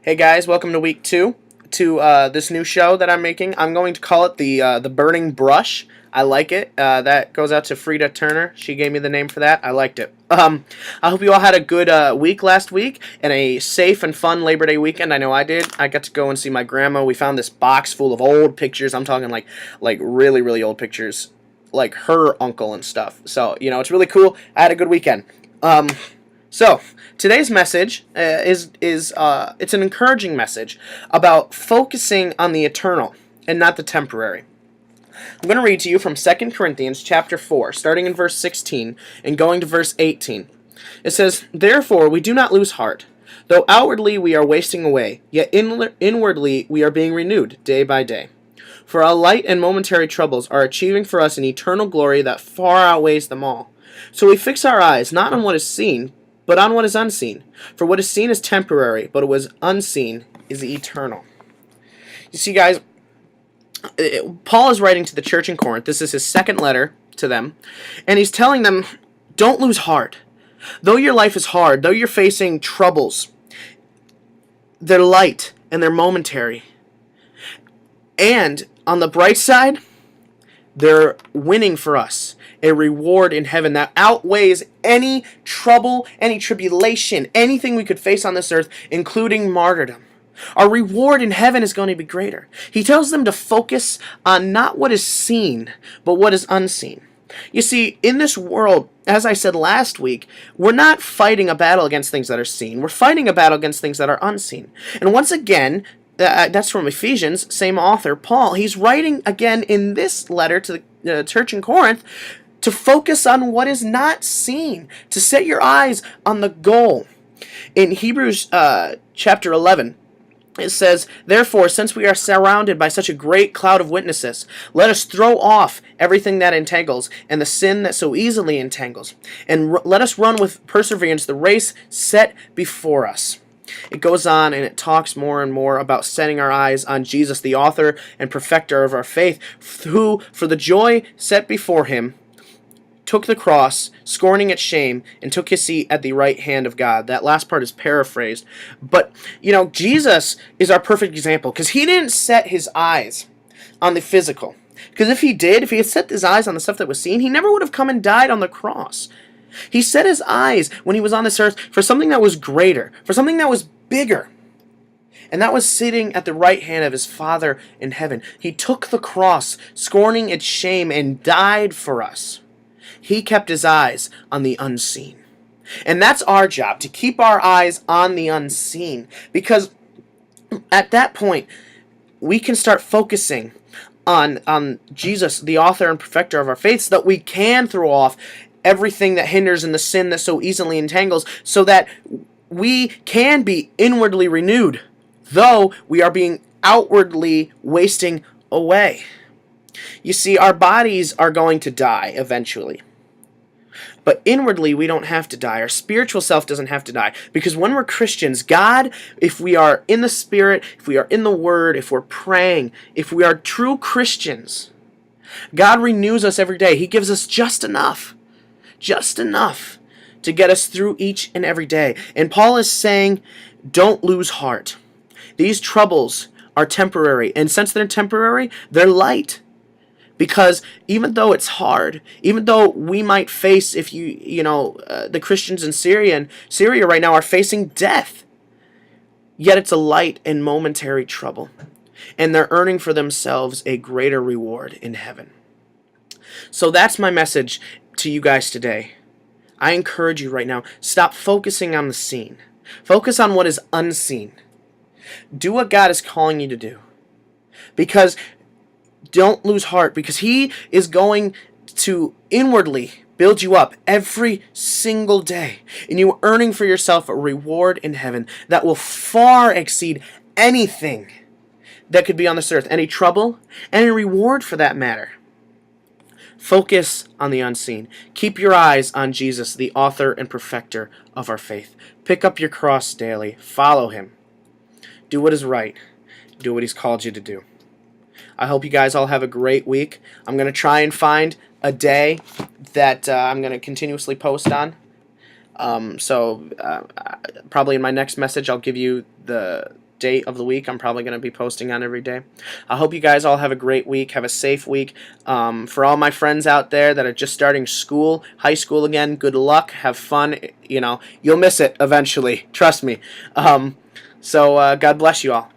Hey guys, welcome to week 2 to this new show that I'm making. I'm going to call it the Burning Brush. I like it. That goes out to Frida Turner. She gave me the name for that. I liked it. I hope you all had a good week last week and a safe and fun Labor Day weekend. I know I did. I got to go and see my grandma. We found this box full of old pictures. I'm talking like really really old pictures, like her uncle and stuff. So it's really cool. I had a good weekend. So today's message is it's an encouraging message about focusing on the eternal and not the temporary. I'm going to read to you from 2 Corinthians chapter 4, starting in verse 16 and going to verse 18. It says, "Therefore we do not lose heart. Though outwardly we are wasting away, yet inwardly we are being renewed day by day. For our light and momentary troubles are achieving for us an eternal glory that far outweighs them all. So we fix our eyes not on what is seen, but on what is unseen. For what is seen is temporary, but what is unseen is eternal." You see, guys, Paul is writing to the church in Corinth. This is his second letter to them. And he's telling them, don't lose heart. Though your life is hard, though you're facing troubles, they're light and they're momentary. And on the bright side, they're winning for us a reward in heaven that outweighs any trouble, any tribulation, anything we could face on this earth, including martyrdom. Our reward in heaven is going to be greater. He tells them to focus on not what is seen, but what is unseen. You see, in this world, as I said last week, we're not fighting a battle against things that are seen. We're fighting a battle against things that are unseen. And once again, that's from Ephesians, same author, Paul. He's writing again in this letter to the church in Corinth to focus on what is not seen, to set your eyes on the goal. In Hebrews chapter 11, it says, "Therefore, since we are surrounded by such a great cloud of witnesses, let us throw off everything that entangles and the sin that so easily entangles, and let us run with perseverance the race set before us." It goes on and it talks more and more about setting our eyes on Jesus, the author and perfecter of our faith, who, for the joy set before him, took the cross, scorning its shame, and took his seat at the right hand of God. That last part is paraphrased. But, Jesus is our perfect example because he didn't set his eyes on the physical. Because if he did, if he had set his eyes on the stuff that was seen, he never would have come and died on the cross. He set his eyes when he was on this earth for something that was greater, for something that was bigger. And that was sitting at the right hand of his Father in heaven. He took the cross, scorning its shame, and died for us. He kept his eyes on the unseen. And that's our job, to keep our eyes on the unseen. Because at that point, we can start focusing on Jesus, the author and perfecter of our faith, so that we can throw off everything that hinders and the sin that so easily entangles, so that we can be inwardly renewed, though we are being outwardly wasting away. You see, our bodies are going to die eventually. But inwardly, we don't have to die. Our spiritual self doesn't have to die. Because when we're Christians, God, if we are in the Spirit, if we are in the Word, if we're praying, if we are true Christians, God renews us every day. He gives us just enough to get us through each and every day. And Paul is saying, don't lose heart. These troubles are temporary. And since they're temporary, they're light. Because even though it's hard, even though we might face, if the Christians in Syria right now are facing death, yet it's a light and momentary trouble. And they're earning for themselves a greater reward in heaven. So that's my message to you guys today. I encourage you right now, stop focusing on the seen. Focus on what is unseen. Do what God is calling you to do. Because don't lose heart, because he is going to inwardly build you up every single day. And you are earning for yourself a reward in heaven that will far exceed anything that could be on this earth. Any trouble, any reward for that matter. Focus on the unseen. Keep your eyes on Jesus, the author and perfecter of our faith. Pick up your cross daily. Follow him. Do what is right. Do what he's called you to do. I hope you guys all have a great week. I'm going to try and find a day that I'm going to continuously post on. Probably in my next message, I'll give you the day of the week I'm probably going to be posting on every day. I hope you guys all have a great week. Have a safe week. For all my friends out there that are just starting school, high school again, good luck. Have fun. You'll miss it eventually. Trust me. So God bless you all.